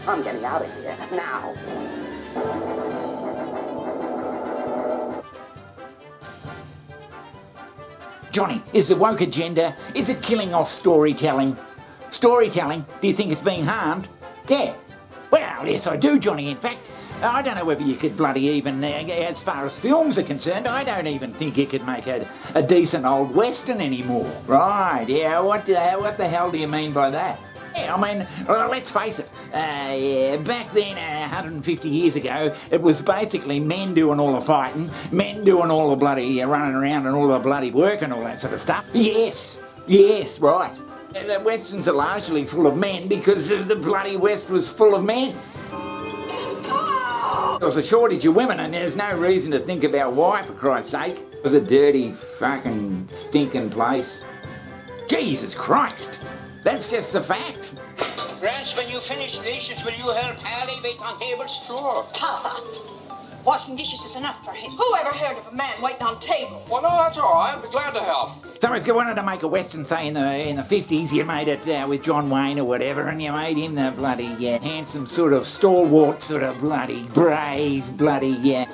I'm getting out of here, now. Johnny, is the woke agenda, is it killing off storytelling? Storytelling? Do you think it's being harmed? Yeah. Well, yes I do, Johnny, in fact. I don't know whether you could bloody even, as far as films are concerned, I don't even think you could make a decent old western anymore. Right, yeah, what the hell do you mean by that? Yeah, I mean, well, let's face it, back then, 150 years ago, it was basically men doing all the fighting, men doing all the bloody running around and all the bloody work and all that sort of stuff. Yes, right. And the westerns are largely full of men because the bloody West was full of men. There was a shortage of women and there's no reason to think about why, for Christ's sake. It was a dirty, fucking, stinking place. Jesus Christ! That's just a fact. Rance, when you finish the dishes, will you help Harry wait on tables? Sure. Papa, washing dishes is enough for him. Who ever heard of a man waiting on tables? Well, no, that's all right. I'd be glad to help. So if you wanted to make a western, say in the 50s, you made it with John Wayne or whatever, and you made him the bloody handsome sort of stalwart, sort of bloody brave, bloody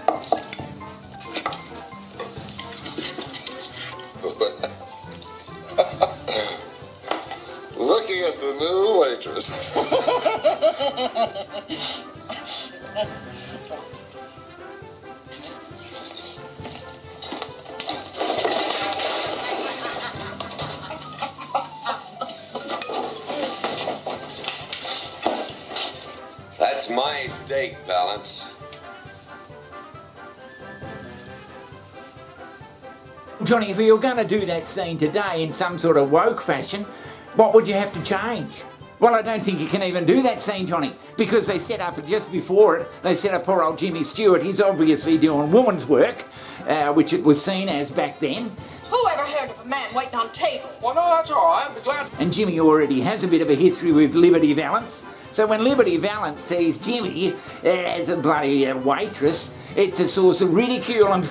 Looking at the new waitress. That's my steak, Balance. Johnny, if you were going to do that scene today in some sort of woke fashion, what would you have to change? Well, I don't think you can even do that scene, Johnny, because they set up, just before it, they set up poor old Jimmy Stewart. He's obviously doing woman's work, which it was seen as back then. Who ever heard of a man waiting on tables? Well, no, that's all right. I'd be glad. And Jimmy already has a bit of a history with Liberty Valance. So when Liberty Valance sees Jimmy as a bloody waitress, it's a source of ridicule and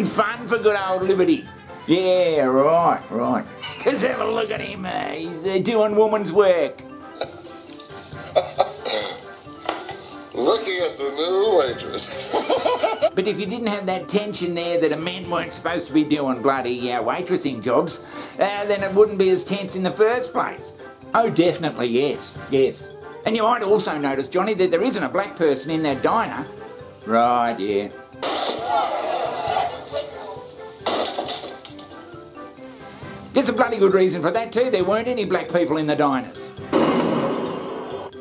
fun for good old Liberty. Yeah, right. Because have a look at him, he's doing woman's work. Looking at the new waitress. But if you didn't have that tension there that men weren't supposed to be doing bloody waitressing jobs, then it wouldn't be as tense in the first place. Oh, definitely, yes. And you might also notice, Johnny, that there isn't a black person in that diner. Right, yeah. There's a bloody good reason for that too. There weren't any black people in the diners.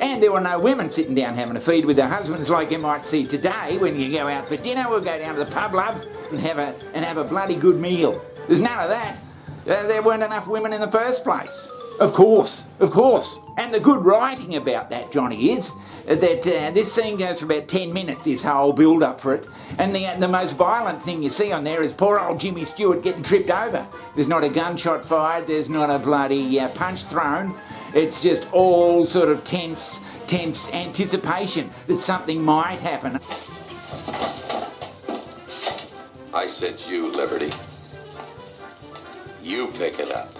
And there were no women sitting down having a feed with their husbands like you might see today when you go out for dinner or go down to the pub, love, and have a bloody good meal. There's none of that. There weren't enough women in the first place. Of course. And the good writing about that, Johnny, is that this scene goes for about 10 minutes, this whole build-up for it. And the most violent thing you see on there is poor old Jimmy Stewart getting tripped over. There's not a gunshot fired, there's not a bloody punch thrown. It's just all sort of tense anticipation that something might happen. I said you, Liberty. You pick it up.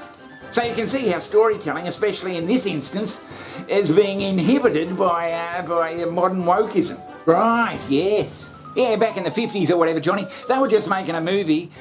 So you can see how storytelling, especially in this instance, is being inhibited by modern wokeism. Right, yes. Yeah, back in the 50s or whatever, Johnny, they were just making a movie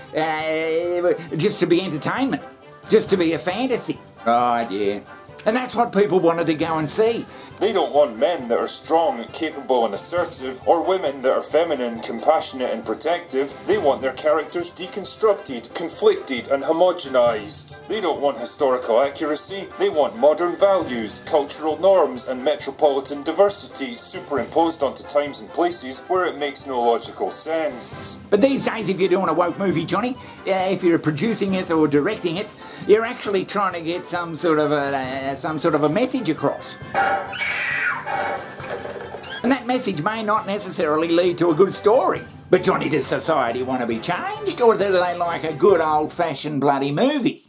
just to be entertainment, just to be a fantasy. Right, yeah. And that's what people wanted to go and see. They don't want men that are strong, capable and assertive, or women that are feminine, compassionate and protective. They want their characters deconstructed, conflicted and homogenized. They don't want historical accuracy. They want modern values, cultural norms and metropolitan diversity superimposed onto times and places where it makes no logical sense. But these days, if you're doing a woke movie, Johnny, if you're producing it or directing it, you're actually trying to get some sort of a message across. And that message may not necessarily lead to a good story. But Johnny, does society want to be changed, or do they like a good old-fashioned bloody movie?